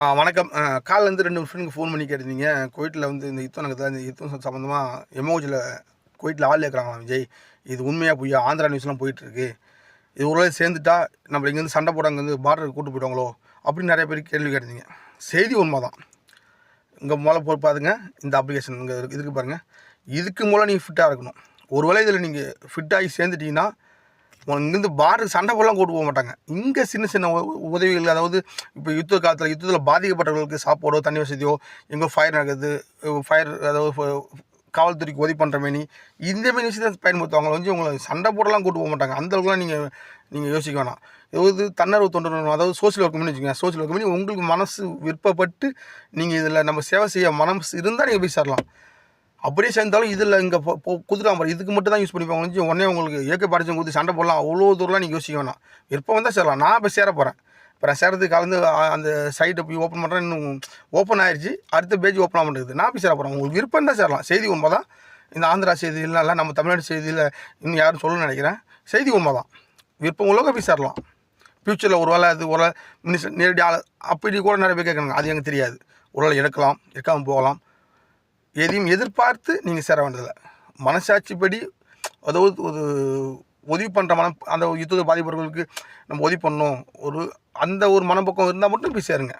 வணக்கம். காலைலேருந்து 2 ஃப்ரெண்டுக்கு ஃபோன் பண்ணி கேட்டிருந்தீங்க. குவைட்ல வந்து இந்த யுத்தம் நடக்குதா, இந்த யுத்தம் சம்மந்தமா எமோஜில குவைட்ல ஆள் ஏற்கிறாங்களாம் விஜய். இது உண்மையா பொய்யா? ஆந்திரா நியூஸ்லாம் போயிட்டுருக்கு. இது ஒரு வேளை சேர்ந்துட்டா நம்ம இங்கேருந்து சண்டை போட அங்கேருந்து பார்டருக்கு கூட்டு போயிடுவாங்களோ அப்படின்னு நிறைய பேர் கேள்வி கேட்டிருந்தீங்க. செய்தி உண்மை தான். இங்கே முதல்ல போய் பாருங்க, இந்த அப்ளிகேஷன் இங்கே இதுக்கு பாருங்கள். இதுக்கு மூலம் நீங்கள் ஃபிட்டாக இருக்கணும். ஒரு வேளை இதில் நீங்கள் ஃபிட்டாகி சேர்ந்துட்டீங்கன்னா இங்கேருந்து பார்டருக்கு சண்டை போடலாம் கூட்டு போக மாட்டாங்க. இங்கே சின்ன சின்ன உதவிகள், அதாவது இப்போ யுத்தத்தில் பாதிக்கப்பட்டவர்களுக்கு சாப்பாடோ தண்ணி வசதியோ, எங்கே ஃபயர் நடக்குது, ஃபயர் அதாவது காவல்துறைக்கு உதவி பண்ணுற மாரி இந்தமாரி விஷயத்தை பயன்படுத்துவாங்க. வந்து உங்களை சண்டை போடலாம் கூட்டு போக மாட்டாங்க. அந்தளவுக்குலாம் நீங்கள் யோசிக்க வேணாம். அதாவது தன்னார்வ தொண்டு நிறுவனம், அதாவது சோசியல் ஒர்க் பண்ணி வச்சுக்கோங்க. சோசியல் ஒர்க் பண்ணி உங்களுக்கு மனசு விருப்பப்பட்டு நீங்கள் இதில் நம்ம சேவை செய்ய மனசு இருந்தால் நீங்கள் போய் சேரலாம். அப்படியே சேர்ந்தாலும் இதில் இங்கே குடுத்துட்டாங்க பாரு, இதுக்கு மட்டும் தான் யூஸ் பண்ணிப்பாங்க. உடனே உங்களுக்கு ஏற்க பாரிச்சம் கொடுத்து சண்டை போடலாம் அவ்வளோ தூரம்லாம் நீங்கள் யோசிக்க வேணாம். விருப்பம் வந்தால் சேரலாம். நான் இப்போ சேர போகிறேன். இப்போ நான் சேரத்துக்கு கலந்து அந்த சைட்டை போய் ஓப்பன் பண்ணுறேன். இன்னும் ஓப்பன் ஆயிடுச்சு. அடுத்த பேஜ் ஓப்பன் ஆக மாட்டேங்குது. நான் போய் சேர போகிறேன். உங்களுக்கு விருப்பம் தான் சேரலாம். செய்தி உண்மை தான். இந்த ஆந்திரா செய்தியிலாம் இல்லை, நம்ம தமிழ்நாடு செய்தியில் இன்னும் யாரும் சொல்லணும்னு நினைக்கிறேன். செய்தி உண்மை தான். விருப்பம் உள்ளவங்க போய் சேரலாம். ஃப்யூச்சரில் ஒரு வேளை அது ஒரு மினிஸ்டர் நேரடி அப்படி கூட நிறைய பேர் கேட்குறாங்க. அது எனக்கு தெரியாது. ஒரு வேளை எடுக்கலாம், எடுக்காமல் போகலாம். எதையும் எதிர்பார்த்து நீங்கள் சேர வேண்டியதில்லை. மனசாட்சிப்படி, அதாவது ஒரு உதவி பண்ணுற அந்த யுத்தத்தை பாதிப்பவர்களுக்கு நம்ம உதவி பண்ணணும், அந்த ஒரு மனப்பக்கம் இருந்தால் மட்டும் போய் சேருங்க.